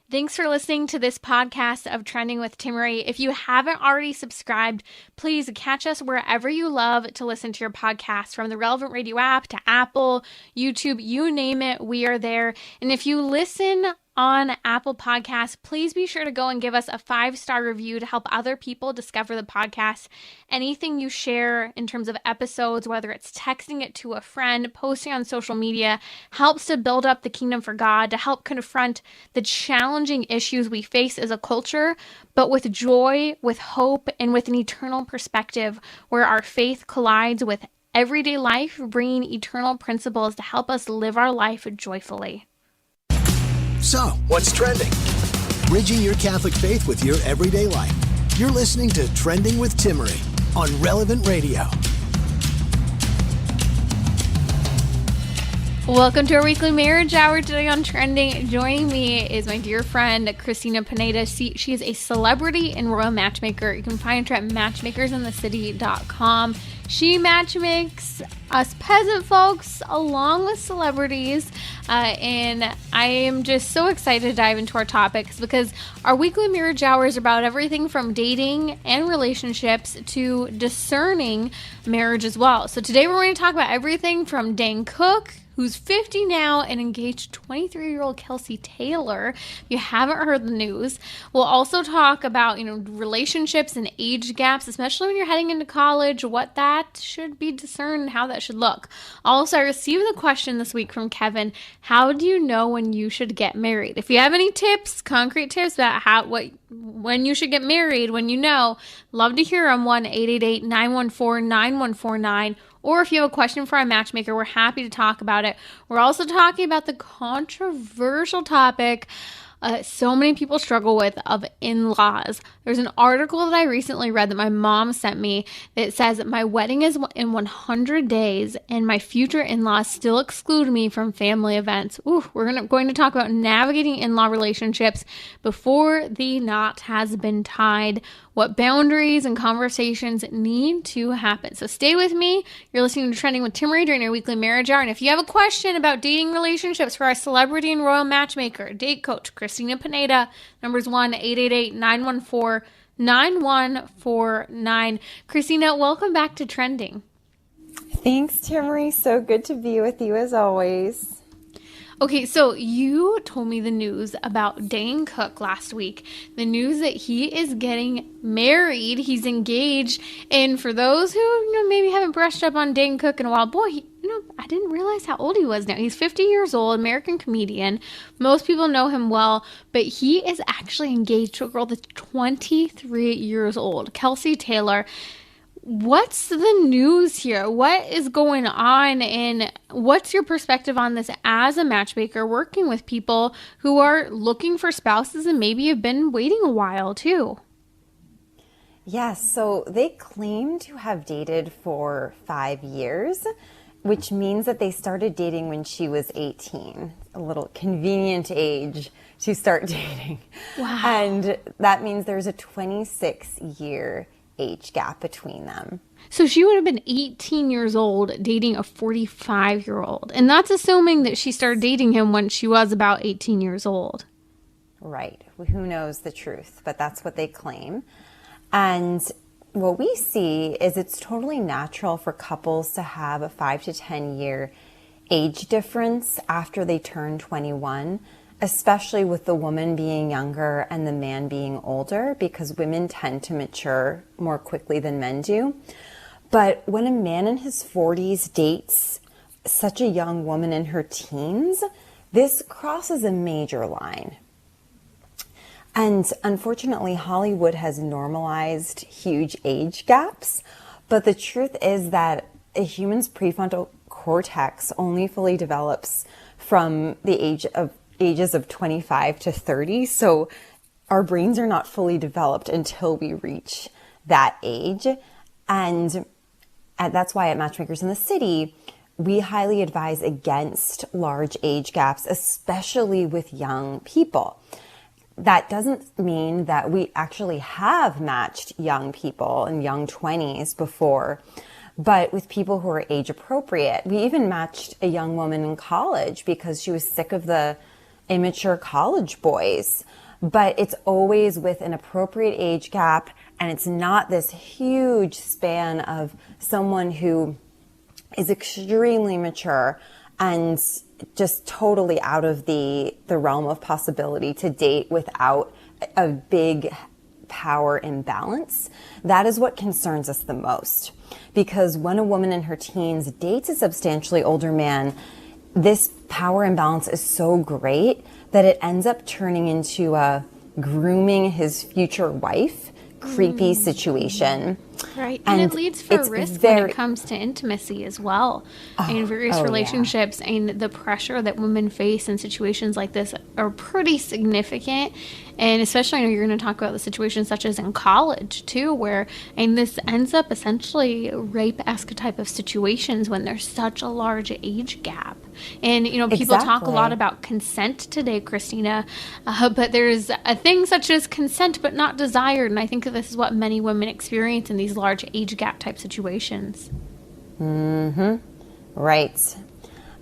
Thanks for listening to this podcast of Trending with Timmerie. If you haven't already subscribed, please catch us wherever you love to listen to your podcast, from the relevant radio app to Apple, YouTube, you name it, we are there. And if you listen on Apple Podcasts, please be sure to go and give us a 5-star review to help other people discover the podcast. Anything you share in terms of episodes, whether it's texting it to a friend, posting on social media, helps to build up the kingdom for God, to help confront the challenging issues we face as a culture, but with joy, with hope, and with an eternal perspective where our faith collides with everyday life, bringing eternal principles to help us live our life joyfully. So, what's trending? Bridging your Catholic faith with your everyday life. You're listening to Trending with Timmerie on Relevant Radio. Welcome to our weekly marriage hour today on Trending. Joining me is my dear friend, Cristina Pineda. She is a celebrity and royal matchmaker. You can find her at matchmakersinthecity.com. She matchmakes us peasant folks along with celebrities. And I am just so excited to dive into our topics because our weekly marriage hour is about everything from dating and relationships to discerning marriage as well. So today we're going to talk about everything from Dane Cook, who's 50 now, and engaged 23-year-old Kelsi Taylor. If you haven't heard the news, we'll also talk about, relationships and age gaps, especially when you're heading into college, what that should be discerned and how that should look. Also, I received the question this week from Kevin, how do you know when you should get married? If you have any tips, concrete tips about when you should get married, when you know, love to hear them. 1-888-914-9149. Or if you have a question for our matchmaker, we're happy to talk about it. We're also talking about the controversial topic so many people struggle with, of in-laws. There's an article that I recently read that my mom sent me that says my wedding is in 100 days and my future in-laws still exclude me from family events. We're going to talk about navigating in-law relationships before the knot has been tied, what boundaries and conversations need to happen. So stay with me. You're listening to Trending with Timmerie during our weekly marriage hour. And if you have a question about dating relationships for our celebrity and royal matchmaker, date coach, Cristina Pineda, numbers 1-888-914-9149. Cristina, welcome back to Trending. Thanks, Timmerie. So good to be with you as always. Okay, so you told me the news about Dane Cook last week. The news that he is getting married, he's engaged. And for those who maybe haven't brushed up on Dane Cook in a while, boy, I didn't realize how old he was now. He's 50 years old, American comedian. Most people know him well, but he is actually engaged to a girl that's 23 years old, Kelsi Taylor. What's the news here? What is going on, and what's your perspective on this as a matchmaker working with people who are looking for spouses and maybe have been waiting a while too? Yes, so they claim to have dated for 5 years, which means that they started dating when she was 18, a little convenient age to start dating. Wow. And that means there's a 26-year age gap between them. So she would have been 18 years old dating a 45-year-old. And that's assuming that she started dating him when she was about 18 years old. Right. Who knows the truth, but that's what they claim. And what we see is it's totally natural for couples to have a 5 to 10 year age difference after they turn 21. Especially with the woman being younger and the man being older, because women tend to mature more quickly than men do. But when a man in his 40s dates such a young woman in her teens, this crosses a major line. And unfortunately, Hollywood has normalized huge age gaps. But the truth is that a human's prefrontal cortex only fully develops from the ages of 25 to 30. So our brains are not fully developed until we reach that age. And that's why at Matchmakers in the City, we highly advise against large age gaps, especially with young people. That doesn't mean that we actually have matched young people in young 20s before, but with people who are age appropriate. We even matched a young woman in college because she was sick of the immature college boys. But it's always with an appropriate age gap, and it's not this huge span of someone who is extremely mature and just totally out of the realm of possibility to date without a big power imbalance. That is what concerns us the most. Because when a woman in her teens dates a substantially older man, this power imbalance is so great that it ends up turning into a grooming his future wife creepy situation. Right. And it leads for risk when it comes to intimacy as well. And various relationships and the pressure that women face in situations like this are pretty significant. And especially, I know you're going to talk about the situations such as in college too, where, and this ends up essentially rape-esque type of situations when there's such a large age gap. And, you know, people talk a lot about consent today, Cristina, but there's a thing such as consent but not desired. And I think that this is what many women experience in these large age gap type situations. Mm-hmm. Right.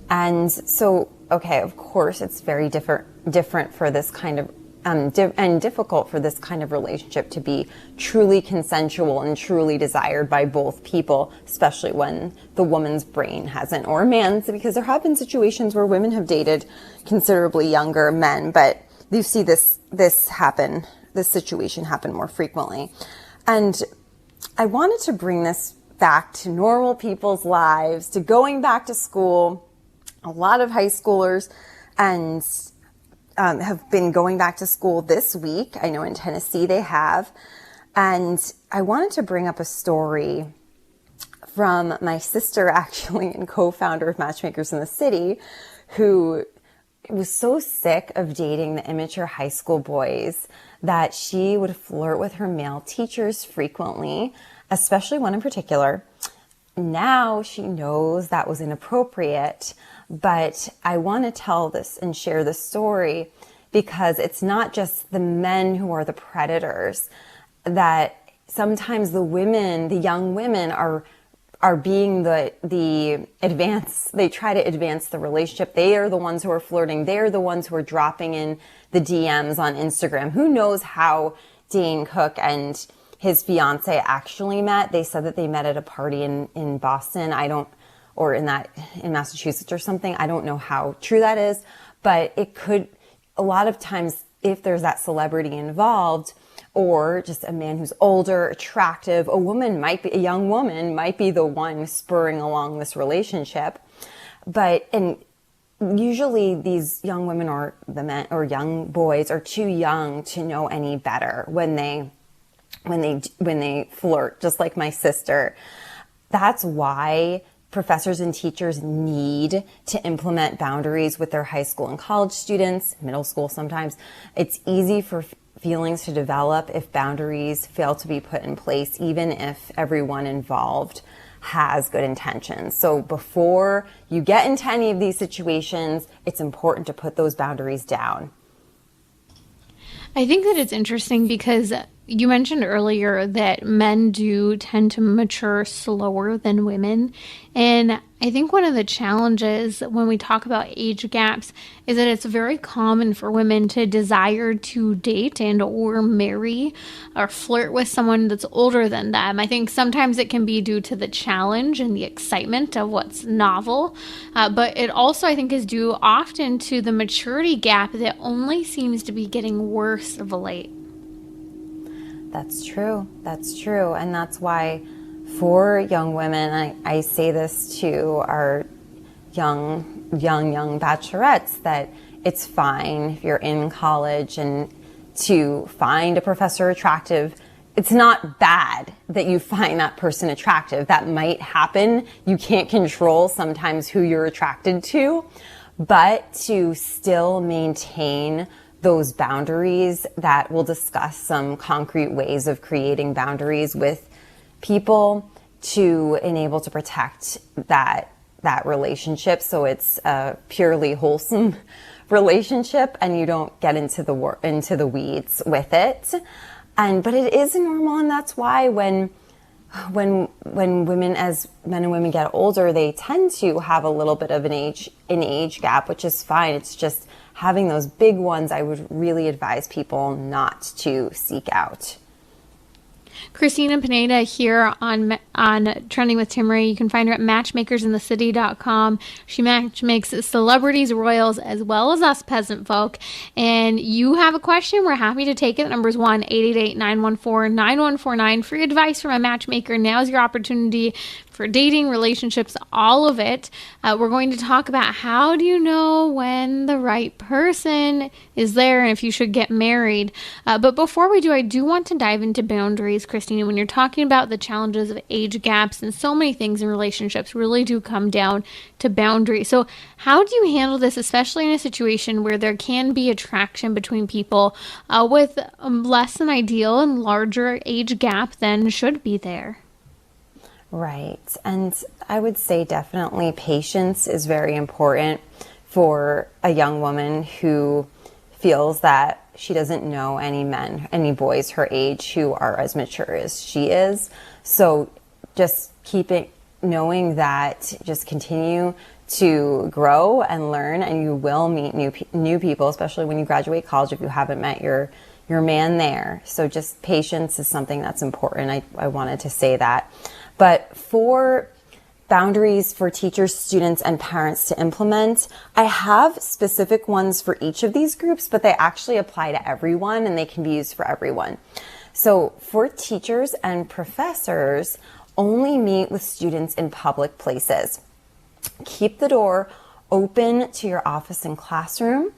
And so, okay, of course, it's very different for this kind of and difficult for this kind of relationship to be truly consensual and truly desired by both people, especially when the woman's brain hasn't, or a man's, because there have been situations where women have dated considerably younger men, but you see this situation happen more frequently. And I wanted to bring this back to normal people's lives, to going back to school. A lot of high schoolers and have been going back to school this week. I know in Tennessee they have. And I wanted to bring up a story from my sister, actually, and co-founder of Matchmakers in the City, who was so sick of dating the immature high school boys that she would flirt with her male teachers frequently, especially one in particular. Now she knows that was inappropriate, but I want to tell this and share this story because it's not just the men who are the predators, that sometimes the women, the young women are being the advance. They try to advance the relationship. They are the ones who are flirting. They are the ones who are dropping in the DMs on Instagram. Who knows how Dane Cook and his fiance actually met? They said that they met at a party in Boston. Or in Massachusetts or something. I don't know how true that is, but it could, a lot of times, if there's that celebrity involved, or just a man who's older, attractive, a young woman might be the one spurring along this relationship. And usually these young women or the men or young boys are too young to know any better when they flirt, just like my sister. That's why professors and teachers need to implement boundaries with their high school and college students, middle school sometimes. It's easy for feelings to develop if boundaries fail to be put in place, even if everyone involved has good intentions. So before you get into any of these situations, it's important to put those boundaries down. I think that it's interesting because you mentioned earlier that men do tend to mature slower than women. And I think one of the challenges when we talk about age gaps is that it's very common for women to desire to date and or marry or flirt with someone that's older than them. I think sometimes it can be due to the challenge and the excitement of what's novel. But it also, I think, is due often to the maturity gap that only seems to be getting worse of late. That's true. That's true. And that's why for young women, I say this to our young bachelorettes, that it's fine if you're in college and to find a professor attractive. It's not bad that you find that person attractive. That might happen. You can't control sometimes who you're attracted to, but to still maintain those boundaries, that we'll discuss some concrete ways of creating boundaries with people to enable to protect that relationship, so it's a purely wholesome relationship and you don't get into the weeds with it. But it is normal, and that's why when women, as men and women get older, they tend to have a little bit of an age gap, which is fine. It's just having those big ones, I would really advise people not to seek out. Cristina Pineda here on Trending with Timmerie. You can find her at matchmakersinthecity.com. She matchmakes celebrities, royals, as well as us peasant folk. And you have a question, we're happy to take it. The number is 1-888-914-9149. Free advice from a matchmaker. Now's your opportunity for dating, relationships, all of it. We're going to talk about how do you know when the right person is there and if you should get married. But before we do, I do want to dive into boundaries, Christina. When you're talking about the challenges of age gaps and so many things in relationships really do come down to boundaries. So how do you handle this, especially in a situation where there can be attraction between people with less than ideal and larger age gap than should be there? Right. And I would say definitely patience is very important for a young woman who feels that she doesn't know any boys her age who are as mature as she is. So just knowing that, just continue to grow and learn, and you will meet new people, especially when you graduate college if you haven't met your man there. So just patience is something that's important. I wanted to say that. But for boundaries for teachers, students, and parents to implement, I have specific ones for each of these groups, but they actually apply to everyone and they can be used for everyone. So for teachers and professors, only meet with students in public places. Keep the door open to your office and classroom.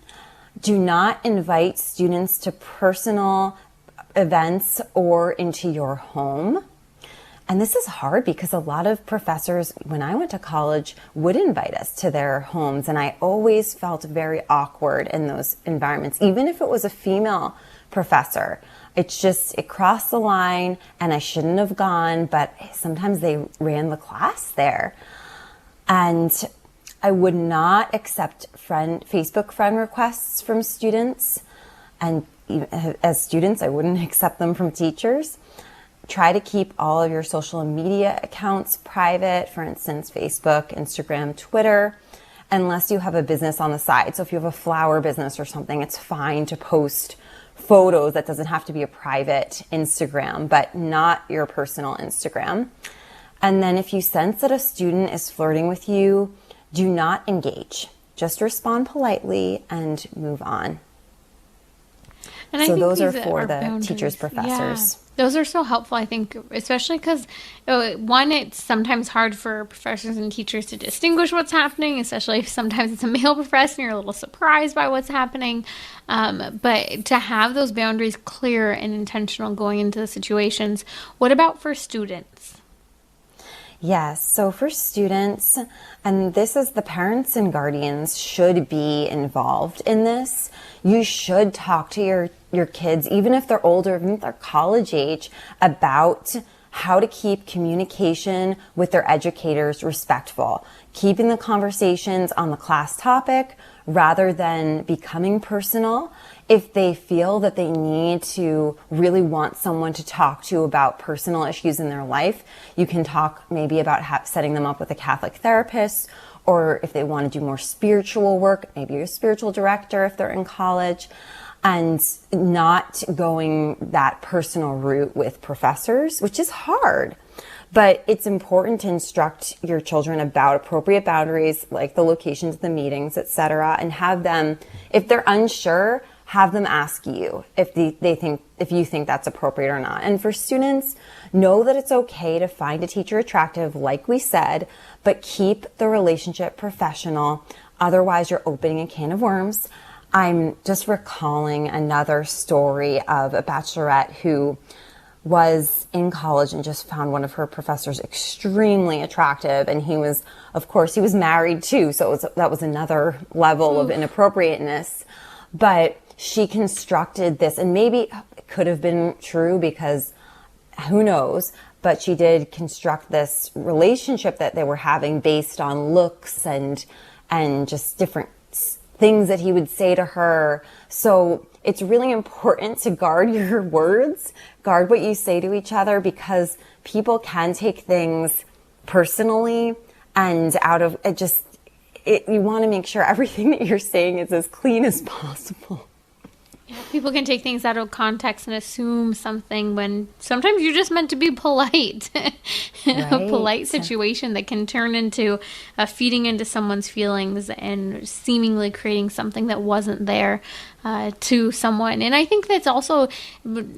Do not invite students to personal events or into your home. And this is hard because a lot of professors, when I went to college, would invite us to their homes. And I always felt very awkward in those environments, even if it was a female professor. It crossed the line and I shouldn't have gone, but sometimes they ran the class there. And I would not accept Facebook friend requests from students. And as students, I wouldn't accept them from teachers. Try to keep all of your social media accounts private, for instance, Facebook, Instagram, Twitter, unless you have a business on the side. So if you have a flower business or something, it's fine to post photos. That doesn't have to be a private Instagram, but not your personal Instagram. And then if you sense that a student is flirting with you, do not engage. Just respond politely and move on. And I so think those are these for are the boundaries. teachers, professors. Yeah. Those are so helpful, I think, especially because, one, it's sometimes hard for professors and teachers to distinguish what's happening, especially if sometimes it's a male professor and you're a little surprised by what's happening. But to have those boundaries clear and intentional going into the situations. What about for students? Yes, so for students, and this is the parents and guardians should be involved in this. You should talk to your kids, even if they're older, even if they're college age, about how to keep communication with their educators respectful, keeping the conversations on the class topic rather than becoming personal. If they feel that they need to really want someone to talk to about personal issues in their life, you can talk maybe about setting them up with a Catholic therapist, or if they want to do more spiritual work, maybe your spiritual director if they're in college, and not going that personal route with professors, which is hard. But it's important to instruct your children about appropriate boundaries, like the locations of the meetings, etc., and have them, if they're unsure, have them ask you if you think that's appropriate or not. And for students, know that it's okay to find a teacher attractive, like we said, but keep the relationship professional. Otherwise, you're opening a can of worms. I'm just recalling another story of a bachelorette who was in college and just found one of her professors extremely attractive. And he was married too. So that was another level of inappropriateness. But she constructed this, and maybe it could have been true because who knows, but she did construct this relationship that they were having based on looks and just different things that he would say to her. So it's really important to guard your words, guard what you say to each other, because people can take things personally and out of it. Just you want to make sure everything that you're saying is as clean as possible. Yeah, people can take things out of context and assume something when sometimes you're just meant to be polite. Right. A polite situation that can turn into feeding into someone's feelings and seemingly creating something that wasn't there to someone. And I think that's also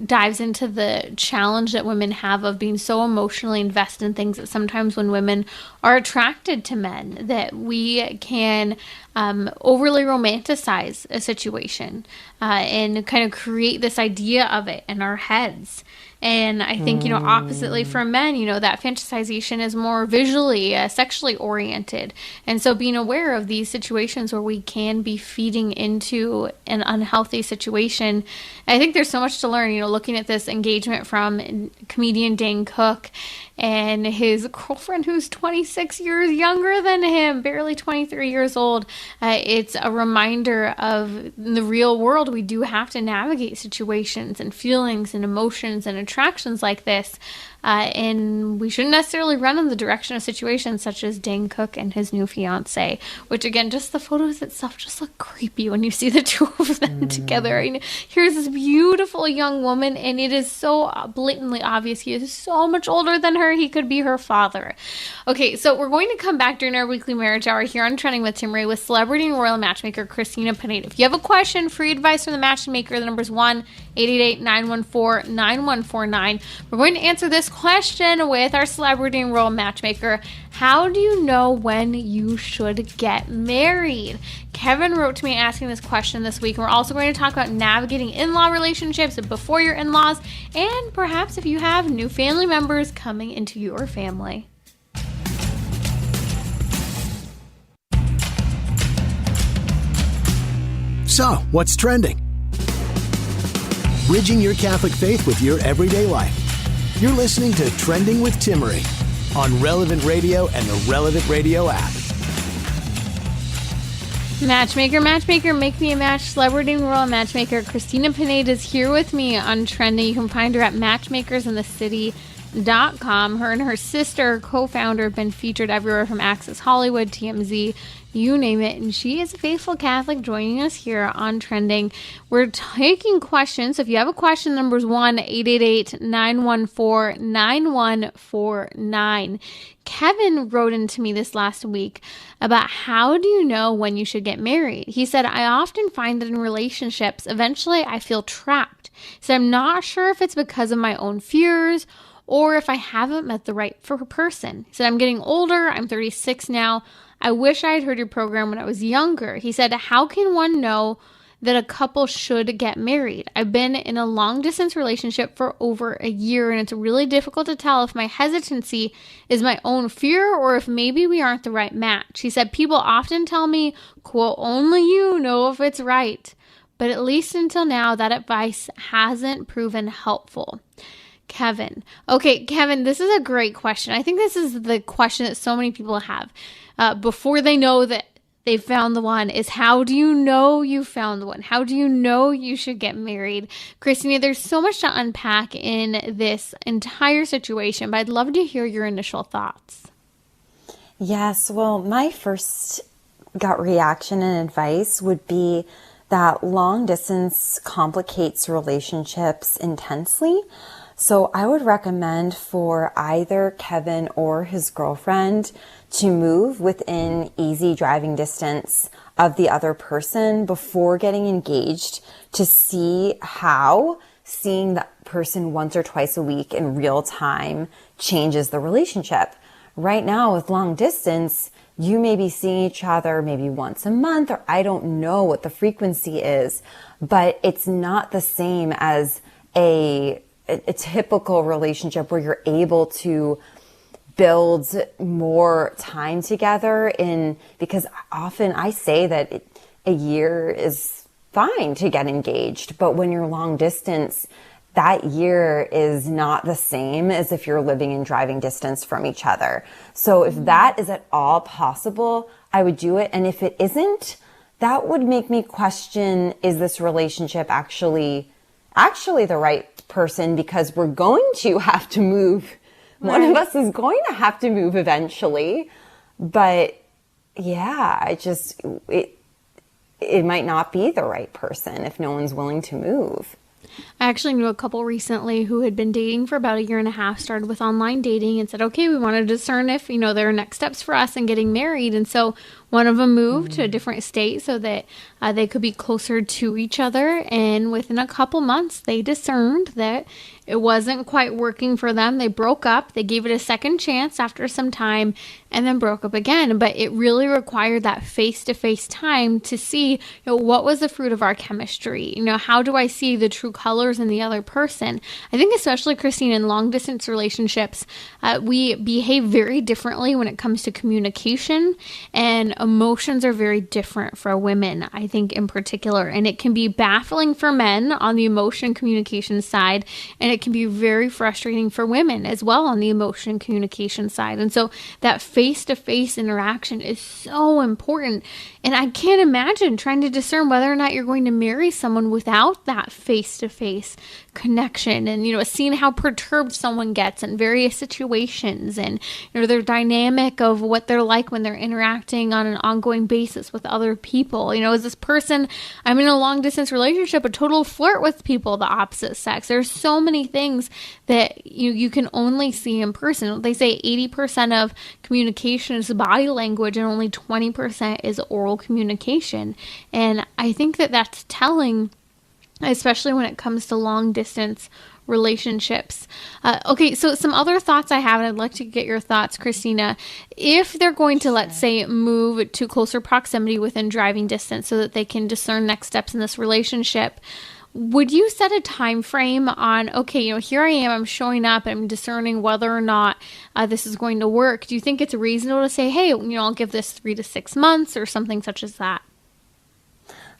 dives into the challenge that women have of being so emotionally invested in things that sometimes when women are attracted to men, that we can overly romanticize a situation and kind of create this idea of it in our heads. And I think, oppositely for men, that fantasization is more visually, sexually oriented. And so being aware of these situations where we can be feeding into an unhealthy situation, I think there's so much to learn, looking at this engagement from comedian Dane Cook and his girlfriend who's 26 years younger than him, barely 23 years old. It's a reminder of in the real world, we do have to navigate situations and feelings and emotions and attractions like this. And we shouldn't necessarily run in the direction of situations such as Dane Cook and his new fiance, which again, just the photos itself just look creepy when you see the two of them together. And here's this beautiful young woman, and it is so blatantly obvious he is so much older than her. He could be her father. Okay, so we're going to come back during our weekly marriage hour here on Trending with Timmerie with celebrity and royal matchmaker Cristina Pineda. If you have a question, free advice from the matchmaker, the number's 1-888-914-9149. We're going to answer this question with our celebrity and royal matchmaker. How do you know when you should get married? Kevin wrote to me asking this question this week. We're also going to talk about navigating in-law relationships before your in-laws, and perhaps if you have new family members coming into your family. So, what's trending? Bridging your Catholic faith with your everyday life. You're listening to Trending with Timmerie on Relevant Radio and the Relevant Radio app. Matchmaker, make me a match. Celebrity and royal matchmaker Cristina Pineda is here with me on Trending. You can find her at matchmakersinthecity.com. Her and her sister, co-founder, have been featured everywhere from Access Hollywood, TMZ, you name it. And she is a faithful Catholic joining us here on Trending. We're taking questions. So if you have a question, the number is 1-888-914-9149. Kevin wrote into me this last week about how do you know when you should get married? He said, I often find that in relationships, eventually I feel trapped. He said, I'm not sure if it's because of my own fears or if I haven't met the right person. He said, I'm getting older. I'm 36 now. I wish I had heard your program when I was younger. He said, how can one know that a couple should get married? I've been in a long distance relationship for over a year, and it's really difficult to tell if my hesitancy is my own fear or if maybe we aren't the right match. He said, people often tell me, quote, only you know if it's right. But at least until now, that advice hasn't proven helpful. Kevin. Okay, Kevin, this is a great question. I think this is the question that so many people have before they know that they've found the one is how do you know you found the one? How do you know you should get married? Cristina, there's so much to unpack in this entire situation, but I'd love to hear your initial thoughts. Yes, well, my first gut reaction and advice would be that long distance complicates relationships intensely. So I would recommend for either Kevin or his girlfriend to move within easy driving distance of the other person before getting engaged to see how seeing that person once or twice a week in real time changes the relationship. Right now with long distance, you may be seeing each other maybe once a month, or I don't know what the frequency is, but it's not the same as a typical relationship where you're able to build more time together because often I say that a year is fine to get engaged, but when you're long distance, that year is not the same as if you're living in driving distance from each other. So if that is at all possible, I would do it. And if it isn't, that would make me question, is this relationship actually the right person? Because we're going to have to move. Right. One of us is going to have to move eventually. But yeah, it might not be the right person if no one's willing to move. I actually knew a couple recently who had been dating for about a year and a half, started with online dating and said, okay, we want to discern if, there are next steps for us in getting married. And so one of them moved to a different state so that they could be closer to each other. And within a couple months, they discerned that it wasn't quite working for them. They broke up. They gave it a second chance after some time and then broke up again. But it really required that face-to-face time to see, what was the fruit of our chemistry? How do I see the true colors in the other person? I think especially, Christine, in long-distance relationships, we behave very differently when it comes to communication, and emotions are very different for women, I think, in particular. And it can be baffling for men on the emotion communication side, and it can be very frustrating for women as well on the emotion communication side. And so that face-to-face interaction is so important. And I can't imagine trying to discern whether or not you're going to marry someone without that face-to-face connection, and seeing how perturbed someone gets in various situations, and their dynamic of what they're like when they're interacting on an ongoing basis with other people. Is this person, I'm in a long distance relationship, a total flirt with people of the opposite sex? There's so many things that you can only see in person. They say 80% of communication is body language and only 20% is oral communication. And I think that that's telling, especially when it comes to long distance relationships. Okay, so some other thoughts I have, and I'd like to get your thoughts, Cristina. If they're going to, let's say, move to closer proximity within driving distance so that they can discern next steps in this relationship, would you set a time frame on, okay, here I am, I'm showing up, I'm discerning whether or not this is going to work? Do you think it's reasonable to say, hey, I'll give this 3 to 6 months or something such as that?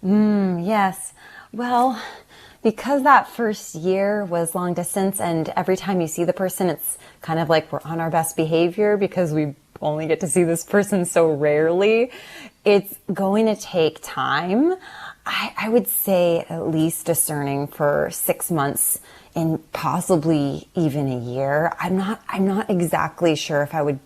Yes. Well, because that first year was long distance, and every time you see the person, it's kind of like we're on our best behavior because we only get to see this person so rarely. It's going to take time. I would say at least discerning for 6 months and possibly even a year. I'm not exactly sure if I would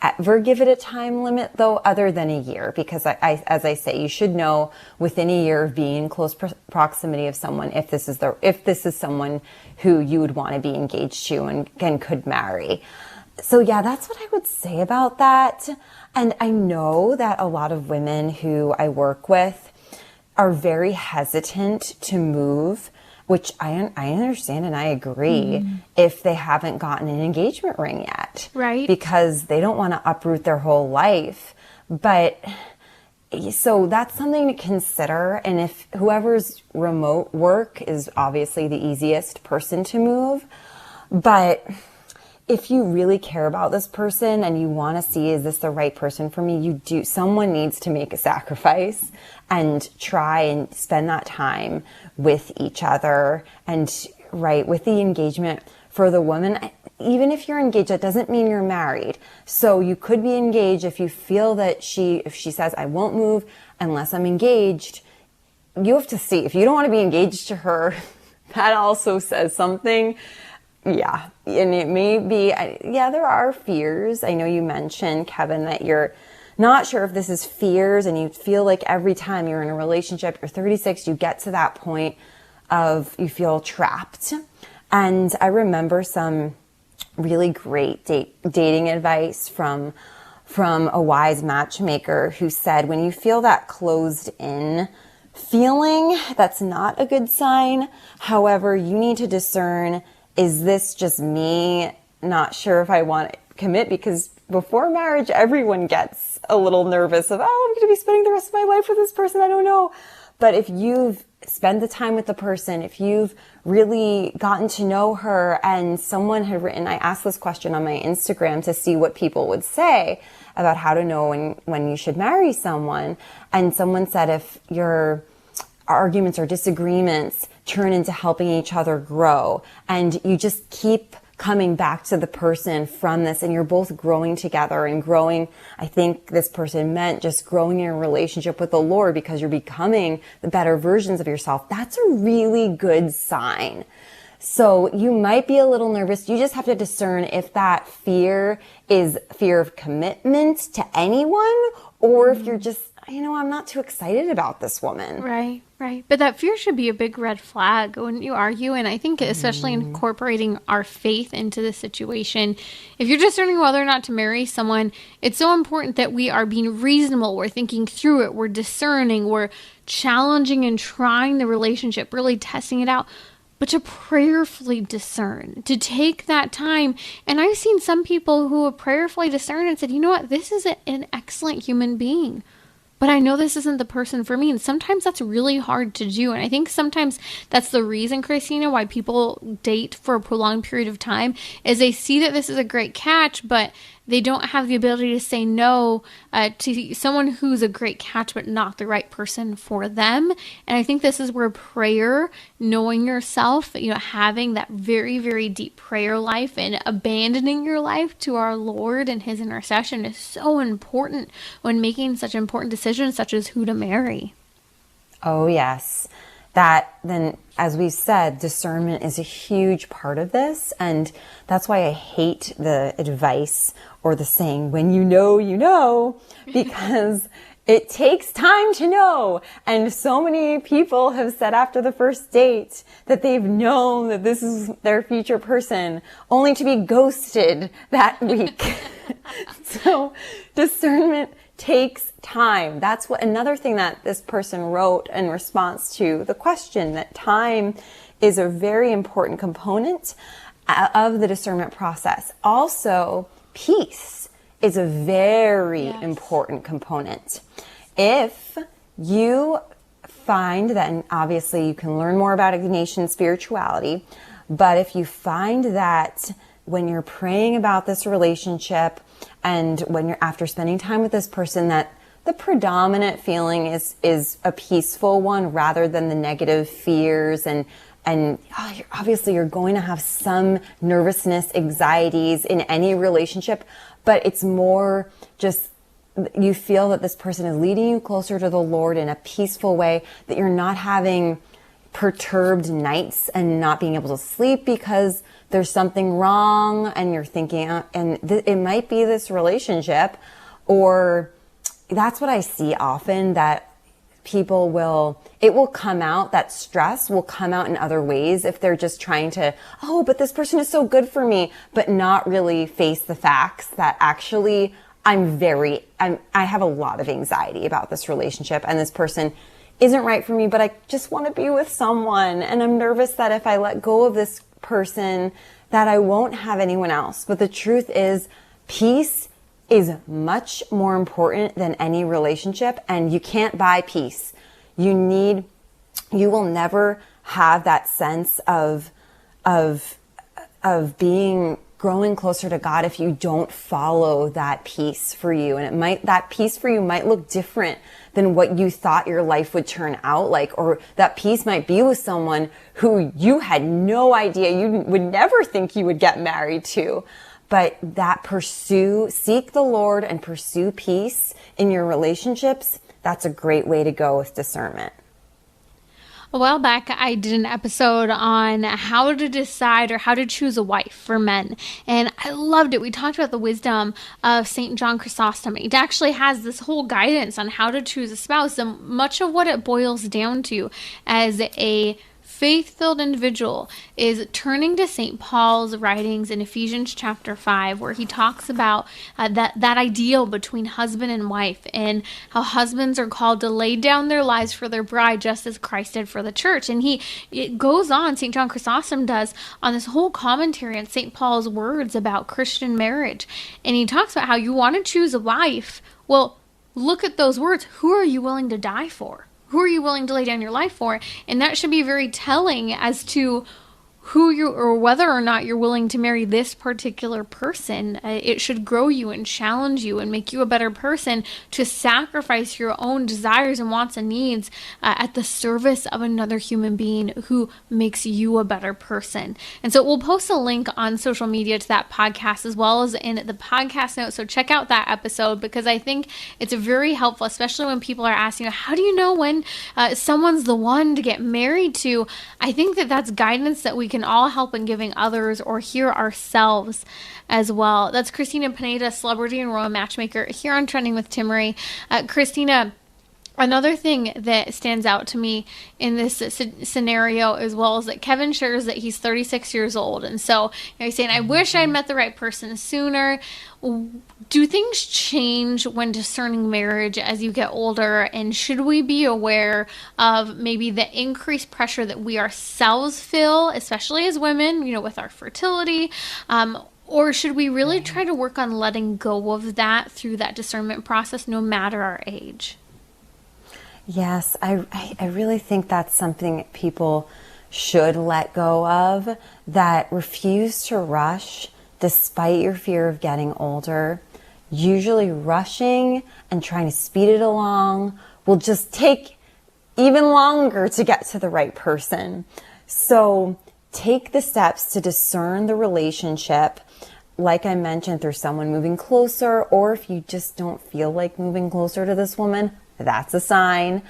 ever give it a time limit, though, other than a year, because as I say, you should know within a year of being in close proximity of someone if this is someone who you would want to be engaged to and could marry. So yeah, that's what I would say about that. And I know that a lot of women who I work with are very hesitant to move, which I understand and I agree, if they haven't gotten an engagement ring yet. Right. Because they don't want to uproot their whole life. But so that's something to consider. And if whoever's remote work is obviously the easiest person to move, but if you really care about this person and you want to see, is this the right person for me? Someone needs to make a sacrifice and try and spend that time with each other. And with the engagement for the woman, even if you're engaged, that doesn't mean you're married. So you could be engaged if you feel that if she says, I won't move unless I'm engaged, you have to see. If you don't want to be engaged to her, that also says something. Yeah. And it may be, there are fears. I know you mentioned, Kevin, that you're not sure if this is fears and you feel like every time you're in a relationship, you're 36, you get to that point of you feel trapped. And I remember some really great dating advice from a wise matchmaker who said, when you feel that closed in feeling, that's not a good sign. However, you need to discern, is this just me not sure if I want to commit? Because before marriage, everyone gets a little nervous of, I'm going to be spending the rest of my life with this person. I don't know. But if you've spent the time with the person, if you've really gotten to know her, and someone had written, I asked this question on my Instagram to see what people would say about how to know when you should marry someone. And someone said, if your arguments or disagreements turn into helping each other grow, and you just keep coming back to the person from this, and you're both growing together and growing. I think this person meant just growing your relationship with the Lord because you're becoming the better versions of yourself. That's a really good sign. So you might be a little nervous. You just have to discern if that fear is fear of commitment to anyone, or if you're just, I'm not too excited about this woman. Right. But that fear should be a big red flag, wouldn't you argue? And I think especially incorporating our faith into the situation, if you're discerning whether or not to marry someone, it's so important that we are being reasonable. We're thinking through it. We're discerning. We're challenging and trying the relationship, really testing it out. But to prayerfully discern, to take that time. And I've seen some people who have prayerfully discerned and said, you know what, this is an excellent human being, but I know this isn't the person for me. And sometimes that's really hard to do. And I think sometimes that's the reason, Cristina, why people date for a prolonged period of time, is they see that this is a great catch, but they don't have the ability to say no to someone who's a great catch, but not the right person for them. And I think this is where prayer, knowing yourself, having that very, very deep prayer life and abandoning your life to our Lord and his intercession is so important when making such important decisions such as who to marry. Oh, yes. That then, as we said, discernment is a huge part of this. And that's why I hate the advice or the saying, when you know, because it takes time to know. And so many people have said after the first date that they've known that this is their future person, only to be ghosted that week. So discernment takes time. That's what another thing that this person wrote in response to the question, that time is a very important component of the discernment process. Also, peace is a very important component. If you find that, and obviously you can learn more about Ignatian spirituality, but if you find that when you're praying about this relationship and when you're after spending time with this person, that the predominant feeling is a peaceful one rather than the negative fears obviously you're going to have some nervousness, anxieties in any relationship, but it's more just you feel that this person is leading you closer to the Lord in a peaceful way, that you're not having perturbed nights and not being able to sleep because there's something wrong and you're thinking, it might be this relationship, or that's what I see often, that it will come out, that stress will come out in other ways if they're just trying to, but this person is so good for me, but not really face the facts that actually I have a lot of anxiety about this relationship and this person isn't right for me, but I just want to be with someone. And I'm nervous that if I let go of this person, that I won't have anyone else. But the truth is, peace is much more important than any relationship, and you can't buy peace. You will never have that sense of growing closer to God if you don't follow that peace for you. And that peace for you might look different than what you thought your life would turn out like, or that peace might be with someone who you had no idea you would never think you would get married to. But seek the Lord and pursue peace in your relationships. That's a great way to go with discernment. A while back, I did an episode on how to decide or how to choose a wife for men, and I loved it. We talked about the wisdom of St. John Chrysostom. It actually has this whole guidance on how to choose a spouse, and much of what it boils down to as a faith-filled individual is turning to St. Paul's writings in Ephesians chapter 5, where he talks about that ideal between husband and wife, and how husbands are called to lay down their lives for their bride just as Christ did for the church. And it goes on, St. John Chrysostom does, on this whole commentary on St. Paul's words about Christian marriage. And he talks about how you want to choose a wife. Well, look at those words. Who are you willing to die for? Who are you willing to lay down your life for? And that should be very telling as to or whether or not you're willing to marry this particular person. It should grow you and challenge you and make you a better person to sacrifice your own desires and wants and needs at the service of another human being who makes you a better person. And so we'll post a link on social media to that podcast as well as in the podcast notes. So check out that episode, because I think it's very helpful, especially when people are asking, how do you know when someone's the one to get married to? I think that that's guidance that we can all help in giving others or hear ourselves as well. That's Cristina Pineda, celebrity and royal matchmaker, here on Trending with Timmerie. Cristina, another thing that stands out to me in this scenario as well is that Kevin shares that he's 36 years old. And so he's saying, I wish I'd met the right person sooner. Do things change when discerning marriage as you get older? And should we be aware of maybe the increased pressure that we ourselves feel, especially as women, with our fertility? Or should we really try to work on letting go of that through that discernment process, no matter our age? Yes, I really think that's something people should let go of, that refuse to rush despite your fear of getting older. Usually rushing and trying to speed it along will just take even longer to get to the right person. So take the steps to discern the relationship, like I mentioned, through someone moving closer, or if you just don't feel like moving closer to this woman, that's a sign.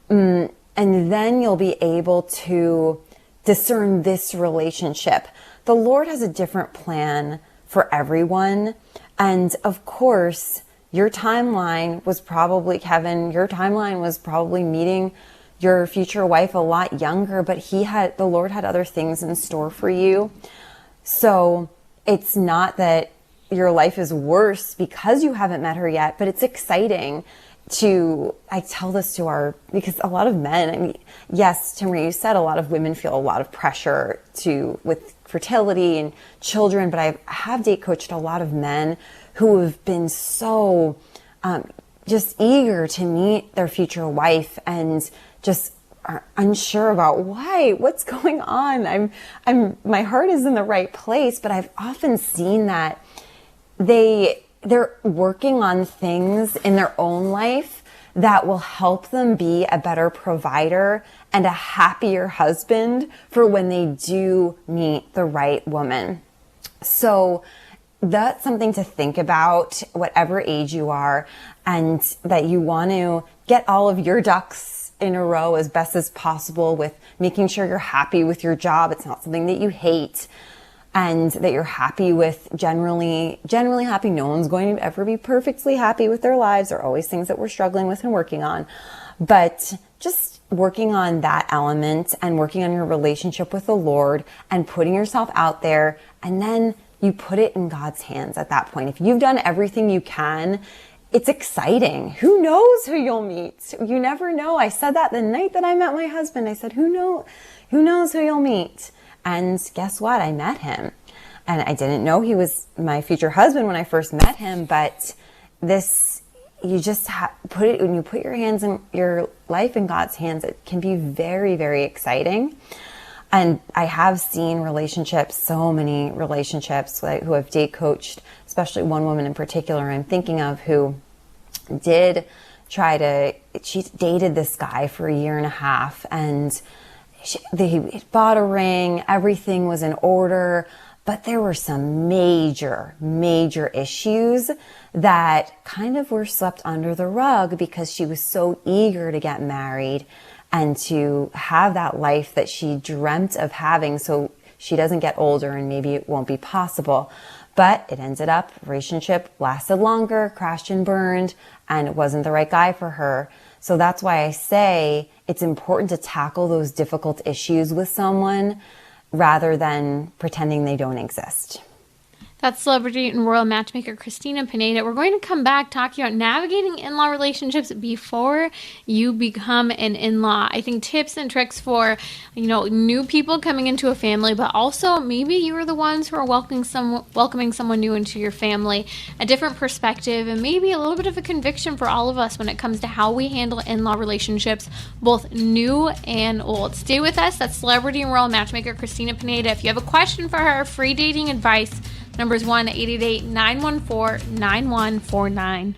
And then you'll be able to discern this relationship. The Lord has a different plan for everyone. And of course, your timeline was probably, Kevin, your timeline was probably meeting your future wife a lot younger, but the Lord had other things in store for you. So it's not that your life is worse because you haven't met her yet, but it's exciting I tell this because a lot of men, yes, Timmerie, you said a lot of women feel a lot of pressure with fertility and children, but I have date coached a lot of men who have been so just eager to meet their future wife and just are unsure about what's going on. My heart is in the right place, but I've often seen that they're working on things in their own life that will help them be a better provider and a happier husband for when they do meet the right woman. So that's something to think about, whatever age you are, and that you want to get all of your ducks in a row as best as possible with making sure you're happy with your job. It's not something that you hate. And that you're happy with, generally happy. No one's going to ever be perfectly happy with their lives. There are always things that we're struggling with and working on. But just working on that element and working on your relationship with the Lord and putting yourself out there, and then you put it in God's hands at that point. If you've done everything you can, it's exciting. Who knows who you'll meet? You never know. I said that the night that I met my husband. I said, who knows who you'll meet? And guess what? I met him. And I didn't know he was my future husband when I first met him, but you just when you put your life in God's hands, it can be very, very exciting. And I have seen so many relationships who have date coached, especially one woman in particular I'm thinking of who she dated this guy for a year and a half, and they bought a ring, everything was in order, but there were some major, major issues that kind of were swept under the rug because she was so eager to get married and to have that life that she dreamt of having so she doesn't get older and maybe it won't be possible. But it ended up, relationship lasted longer, crashed and burned, and it wasn't the right guy for her. So that's why I say it's important to tackle those difficult issues with someone rather than pretending they don't exist. That's celebrity and royal matchmaker Cristina Pineda. We're going to come back talking about navigating in-law relationships before you become an in-law. I think tips and tricks for, new people coming into a family, but also maybe you are the ones who are welcoming someone new into your family, a different perspective, and maybe a little bit of a conviction for all of us when it comes to how we handle in-law relationships, both new and old. Stay with us. That's celebrity and royal matchmaker Cristina Pineda. If you have a question for her, free dating advice, number is 1-888-914-9149.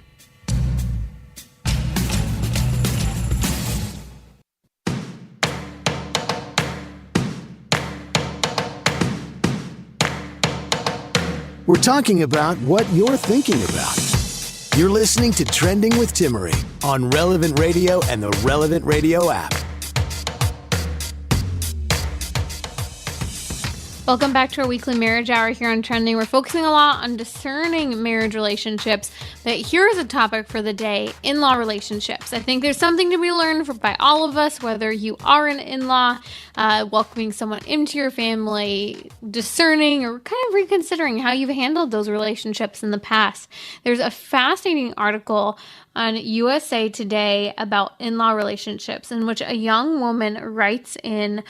We're talking about what you're thinking about. You're listening to Trending with Timmerie on Relevant Radio and the Relevant Radio app. Welcome back to our weekly marriage hour here on Trending. We're focusing a lot on discerning marriage relationships, but here's a topic for the day: in-law relationships. I think there's something to be learned by all of us, whether you are an in-law, welcoming someone into your family, discerning, or kind of reconsidering how you've handled those relationships in the past. There's a fascinating article on USA Today about in-law relationships, in which a young woman writes in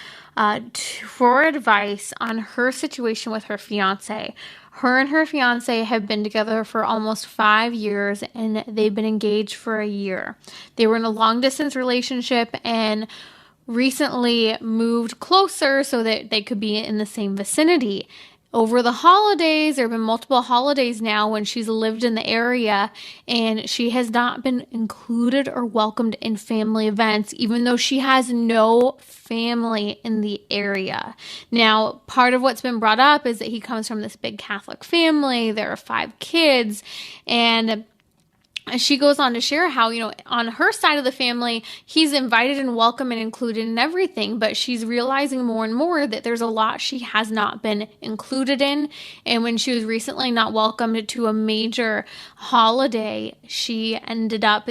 for advice on her situation with her fiance. Her and her fiance have been together for almost 5 years, and they've been engaged for a year. They were in a long-distance relationship and recently moved closer so that they could be in the same vicinity. Over the holidays, there have been multiple holidays now when she's lived in the area, and she has not been included or welcomed in family events, even though she has no family in the area. Now, part of what's been brought up is that he comes from this big Catholic family. There are 5 kids, and she goes on to share how, on her side of the family, he's invited and welcome and included in everything, but she's realizing more and more that there's a lot she has not been included in. And when she was recently not welcomed to a major holiday, she ended up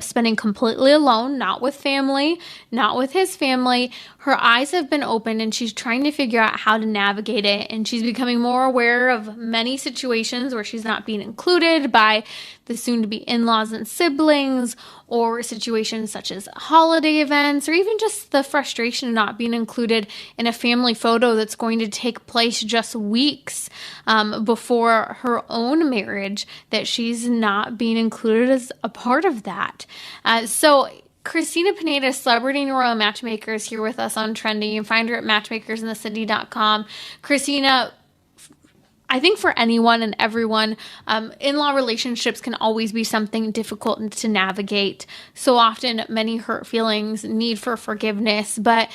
spending completely alone, not with family, not with his family. Her eyes have been opened, and she's trying to figure out how to navigate it. And she's becoming more aware of many situations where she's not being included by the soon-to-be in-laws and siblings, or situations such as holiday events, or even just the frustration of not being included in a family photo that's going to take place just weeks before her own marriage, that she's not being included as a part of that. So Cristina Pineda, celebrity and royal matchmaker, is here with us on Trending. You can find her at matchmakersinthecity.com. Cristina, I think for anyone and everyone, in-law relationships can always be something difficult to navigate. So often, many hurt feelings, need for forgiveness, but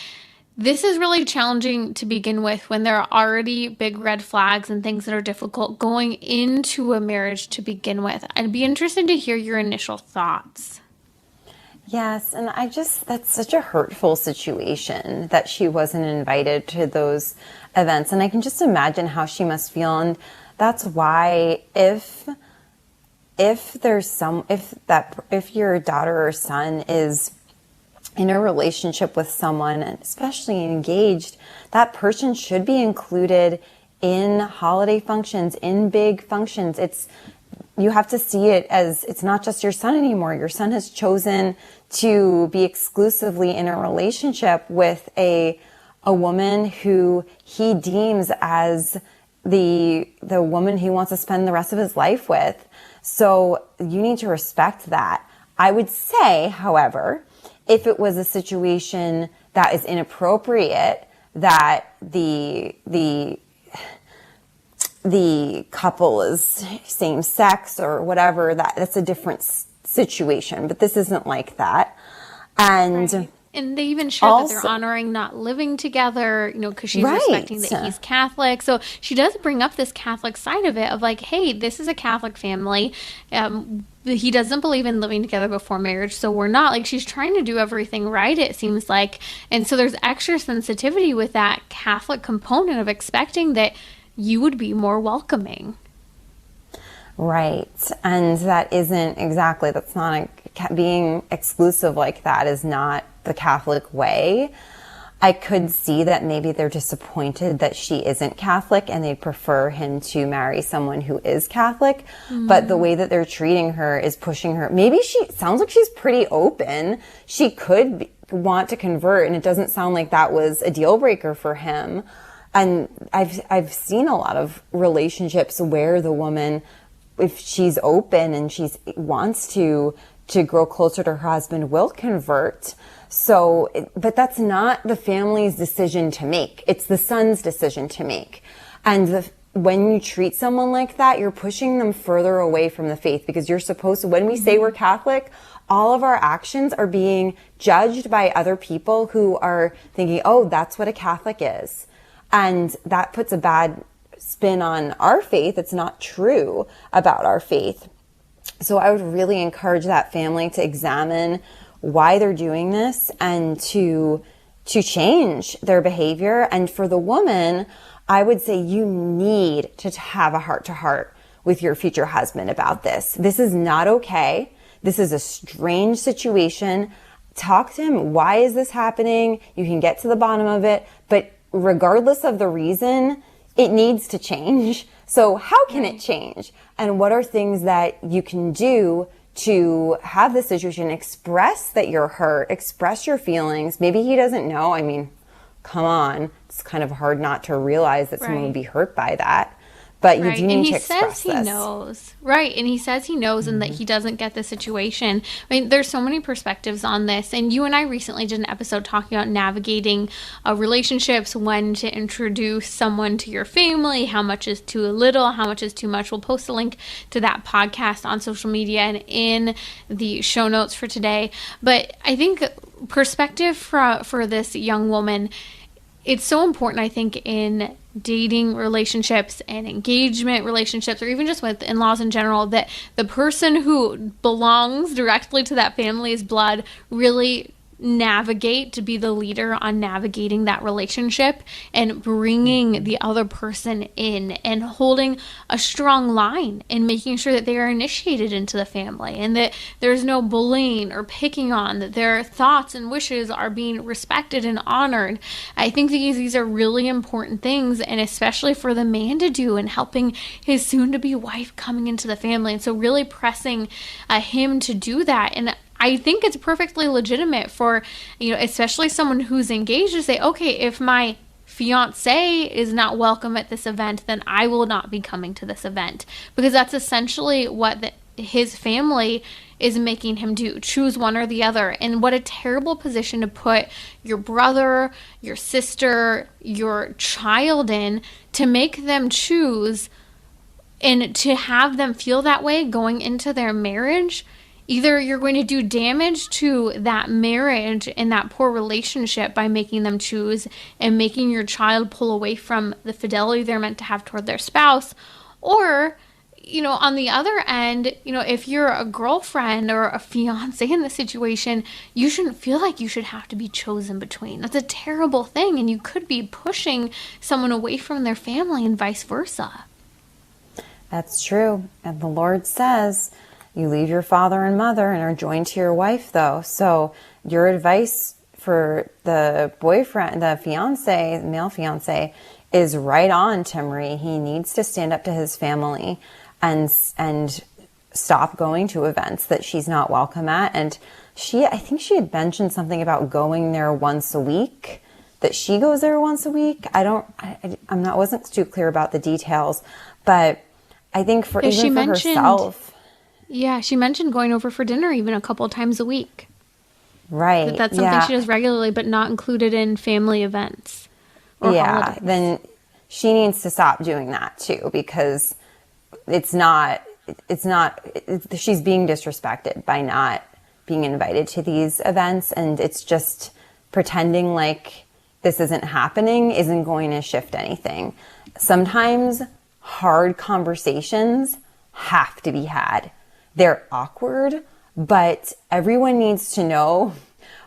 this is really challenging to begin with when there are already big red flags and things that are difficult going into a marriage to begin with. I'd be interested to hear your initial thoughts. Yes, and that's such a hurtful situation that she wasn't invited to those events. And I can just imagine how she must feel. And that's why if your daughter or son is in a relationship with someone, and especially engaged, that person should be included in holiday functions, in big functions. You have to see it as it's not just your son anymore. Your son has chosen to be exclusively in a relationship with a woman who he deems as the woman he wants to spend the rest of his life with. So you need to respect that. I would say, however, if it was a situation that is inappropriate, that the couple is same sex or whatever, that's a different situation. But this isn't like that. And right. And they even share that they're honoring not living together, because she's respecting that he's Catholic. So she does bring up this Catholic side of it of like, hey, this is a Catholic family. He doesn't believe in living together before marriage, so we're not. Like, she's trying to do everything right, it seems like. And so there's extra sensitivity with that Catholic component of expecting that you would be more welcoming. Right. And that's not being exclusive like that is not the Catholic way. I could see that maybe they're disappointed that she isn't Catholic and they'd prefer him to marry someone who is Catholic. Mm-hmm. But the way that they're treating her is pushing her. Maybe sounds like she's pretty open. She could want to convert, and it doesn't sound like that was a deal breaker for him. And I've seen a lot of relationships where the woman, if she's open and she wants to grow closer to her husband, will convert. So, but that's not the family's decision to make. It's the son's decision to make. And when you treat someone like that, you're pushing them further away from the faith, because you're supposed to, when we say we're Catholic, all of our actions are being judged by other people who are thinking, oh, that's what a Catholic is. And that puts a bad spin on our faith. It's not true about our faith. So I would really encourage that family to examine why they're doing this and to to change their behavior. And for the woman, I would say you need to have a heart-to-heart with your future husband about this. This is not okay. This is a strange situation. Talk to him. Why is this happening? You can get to the bottom of it, but regardless of the reason, it needs to change. So how can it change? And what are things that you can do to have this situation? Express that you're hurt, express your feelings. Maybe he doesn't know. I mean, come on. It's kind of hard not to realize that someone would be hurt by that. But you do need to express this. And he says he knows. Right. And he says he knows and that he doesn't get the situation. I mean, there's so many perspectives on this. And you and I recently did an episode talking about navigating relationships, when to introduce someone to your family, how much is too little, how much is too much. We'll post a link to that podcast on social media and in the show notes for today. But I think perspective for this young woman, it's so important, I think, in dating relationships and engagement relationships, or even just with in-laws in general, that the person who belongs directly to that family's blood really navigate, to be the leader on navigating that relationship and bringing the other person in and holding a strong line and making sure that they are initiated into the family and that there's no bullying or picking on, that their thoughts and wishes are being respected and honored. I think these are really important things, and especially for the man to do in helping his soon-to-be wife coming into the family. And so really pressing him to do that. And I think it's perfectly legitimate for, especially someone who's engaged, to say, okay, if my fiance is not welcome at this event, then I will not be coming to this event, because that's essentially what his family is making him do. Choose one or the other. And what a terrible position to put your brother, your sister, your child in, to make them choose and to have them feel that way going into their marriage. Either you're going to do damage to that marriage and that poor relationship by making them choose and making your child pull away from the fidelity they're meant to have toward their spouse, or, on the other end, if you're a girlfriend or a fiance in the situation, you shouldn't feel like you should have to be chosen between. That's a terrible thing, and you could be pushing someone away from their family and vice versa. That's true. And the Lord says, you leave your father and mother and are joined to your wife, though. So your advice for the boyfriend, the fiance, male fiance, is right on, Timmerie. He needs to stand up to his family and stop going to events that she's not welcome at. And I think she had mentioned something about going there once a week, that she goes there once a week. Wasn't too clear about the details, but I think for herself. Yeah, she mentioned going over for dinner even a couple times a week. Right. That's something she does regularly, but not included in family events or holidays. Then she needs to stop doing that too, because she's being disrespected by not being invited to these events, and it's just pretending like this isn't happening isn't going to shift anything. Sometimes hard conversations have to be had. They're awkward, but everyone needs to know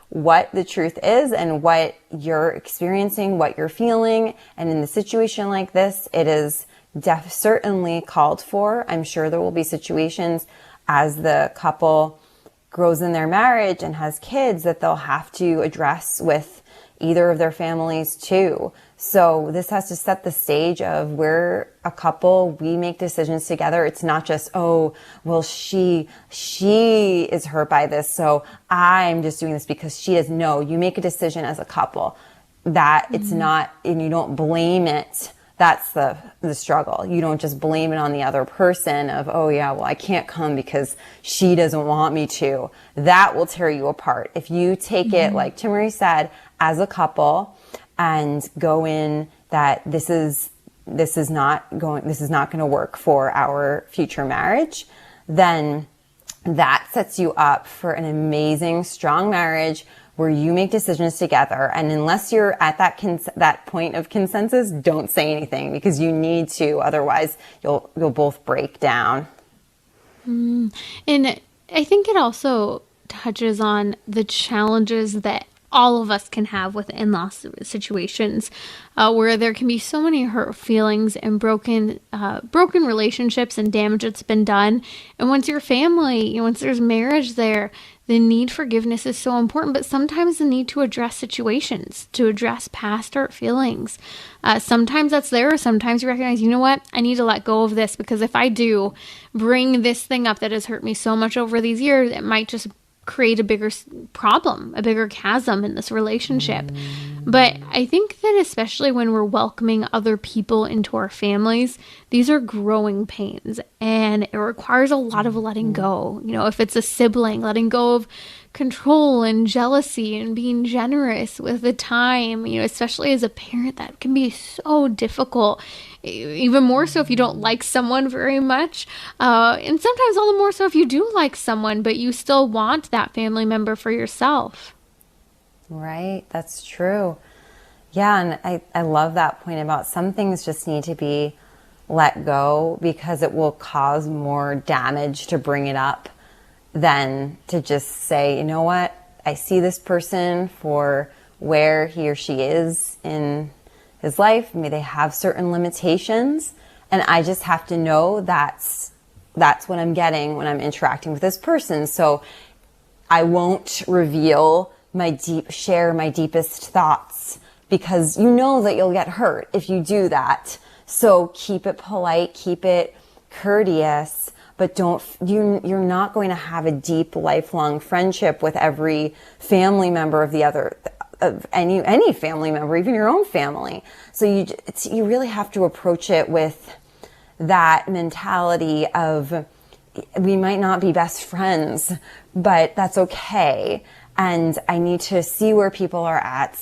what the truth is and what you're experiencing, what you're feeling. And in a situation like this, it is certainly called for. I'm sure there will be situations as the couple grows in their marriage and has kids that they'll have to address with either of their families too. So this has to set the stage of we're a couple, we make decisions together. It's not just, oh, well, she is hurt by this, so I'm just doing this because she is. No, you make a decision as a couple that it's not, and you don't blame it. That's the struggle. You don't just blame it on the other person of, oh yeah, well, I can't come because she doesn't want me to. That will tear you apart. If you take it, like Timmerie said, as a couple, and go in that this is not going to work for our future marriage, then that sets you up for an amazing, strong marriage where you make decisions together. And unless you're at that point of consensus, don't say anything, because you need to. Otherwise, you'll both break down. And I think it also touches on the challenges that all of us can have with in-law situations, where there can be so many hurt feelings and broken relationships and damage that's been done. And once you're family, once there's marriage there, the need for forgiveness is so important, but sometimes the need to address situations, to address past hurt feelings. Sometimes that's there. Sometimes you recognize, you know what? I need to let go of this, because if I do bring this thing up that has hurt me so much over these years, it might just create a bigger problem, a bigger chasm in this relationship. But I think that especially when we're welcoming other people into our families, these are growing pains, and it requires a lot of letting go. If it's a sibling, letting go of control and jealousy and being generous with the time, especially as a parent, that can be so difficult. Even more so if you don't like someone very much. And sometimes all the more so if you do like someone, but you still want that family member for yourself. Right, that's true. Yeah, and I love that point about some things just need to be let go, because it will cause more damage to bring it up than to just say, you know what, I see this person for where he or she is in his life. Maybe they have certain limitations, and I just have to know that's what I'm getting when I'm interacting with this person. So I won't reveal share my deepest thoughts, because you know that you'll get hurt if you do that. So keep it polite, keep it courteous, but you're not going to have a deep, lifelong friendship with every family member of any family member, even your own family. So you really have to approach it with that mentality of, we might not be best friends, but that's okay. And I need to see where people are at,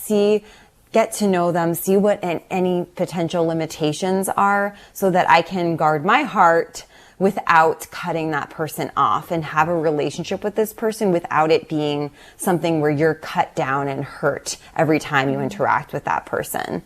get to know them, see what any potential limitations are, so that I can guard my heart without cutting that person off, and have a relationship with this person without it being something where you're cut down and hurt every time you interact with that person.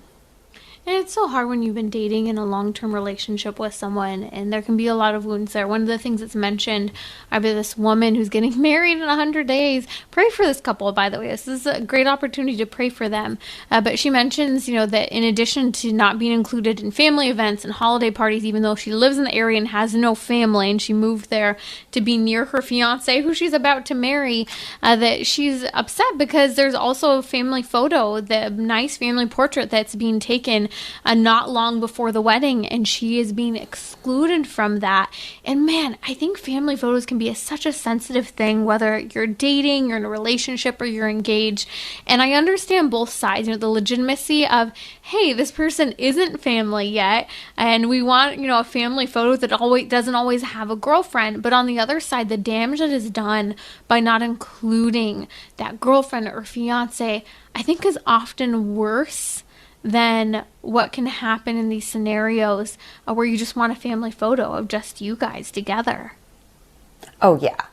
And it's so hard when you've been dating in a long-term relationship with someone, and there can be a lot of wounds there. One of the things that's mentioned by this woman who's getting married in 100 days. Pray for this couple, by the way. This is a great opportunity to pray for them. But she mentions, that in addition to not being included in family events and holiday parties, even though she lives in the area and has no family, and she moved there to be near her fiance, who she's about to marry, that she's upset because there's also a family photo, the nice family portrait that's being taken not long before the wedding, and she is being excluded from that. And man, I think family photos can be such a sensitive thing, whether you're dating, you're in a relationship, or you're engaged. And I understand both sides, the legitimacy of, hey, this person isn't family yet, and we want, a family photo that doesn't always have a girlfriend. But on the other side, the damage that is done by not including that girlfriend or fiance, I think is often worse than what can happen in these scenarios where you just want a family photo of just you guys together. Oh, yeah.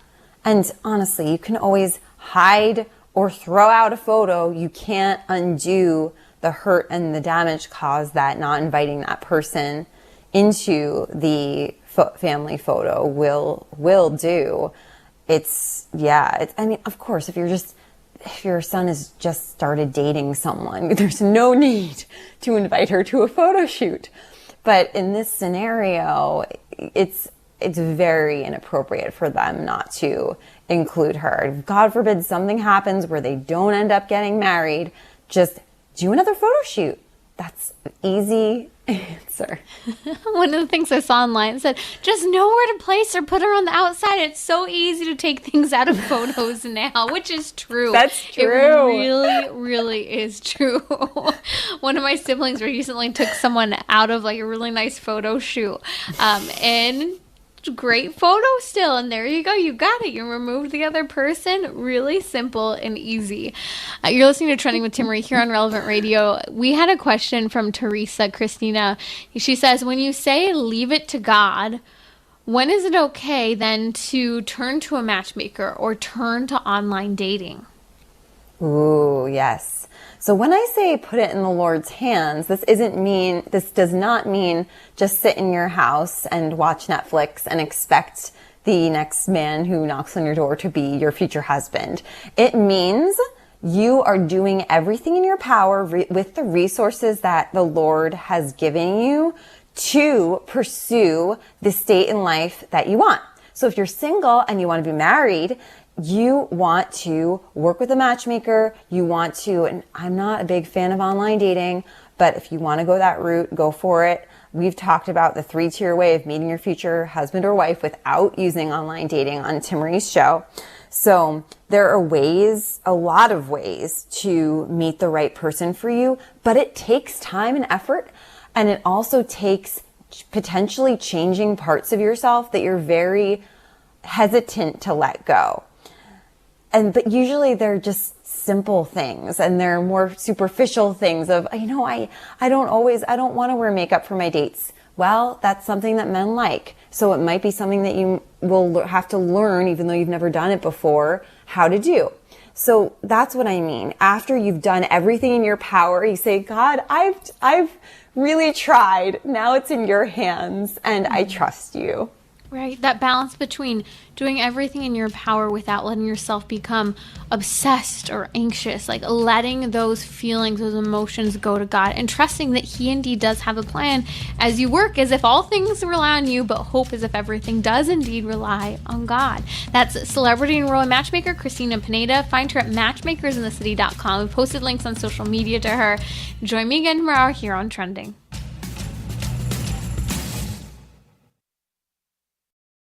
And honestly, you can always hide or throw out a photo. You can't undo the hurt and the damage caused that not inviting that person into the family photo will do. Of course, if your son has just started dating someone, there's no need to invite her to a photo shoot. But in this scenario, it's very inappropriate for them not to include her. God forbid something happens where they don't end up getting married, just do another photo shoot. That's an easy answer. One of the things I saw online said, just know where to place her, put her on the outside. It's so easy to take things out of photos now, which is true. That's true. It really, really is true. One of my siblings recently took someone out of a really nice photo shoot, and great photo still, and there you go, you got it, you removed the other person. Really simple and easy. You're listening to Trending with Timmerie here on Relevant Radio. We had a question from Teresa Cristina. She says, when you say leave it to God, when is it okay then to turn to a matchmaker or turn to online dating? Ooh, yes. So when I say put it in the Lord's hands, this does not mean just sit in your house and watch Netflix and expect the next man who knocks on your door to be your future husband. It means You are doing everything in your power with the resources that the Lord has given you to pursue the state in life that you want. So if you're single and you want to be married, you want to work with a matchmaker. You want to, and I'm not a big fan of online dating, but if you want to go that route, go for it. We've talked about the 3-tier way of meeting your future husband or wife without using online dating on Timmerie's show. So there are ways, a lot of ways to meet the right person for you, but it takes time and effort. And it also takes potentially changing parts of yourself that you're very hesitant to let go. But usually they're just simple things, and they're more superficial things of, I don't want to wear makeup for my dates. Well, that's something that men like. So it might be something that you will have to learn, even though you've never done it before, how to do. So that's what I mean. After you've done everything in your power, you say, God, I've really tried. Now it's in your hands, and I trust you. Right. That balance between doing everything in your power without letting yourself become obsessed or anxious, like letting those feelings, those emotions go to God, and trusting that He indeed does have a plan as you work as if all things rely on you, but hope as if everything does indeed rely on God. That's celebrity and royal matchmaker Cristina Pineda. Find her at matchmakersinthecity.com. We've posted links on social media to her. Join me again tomorrow here on Trending.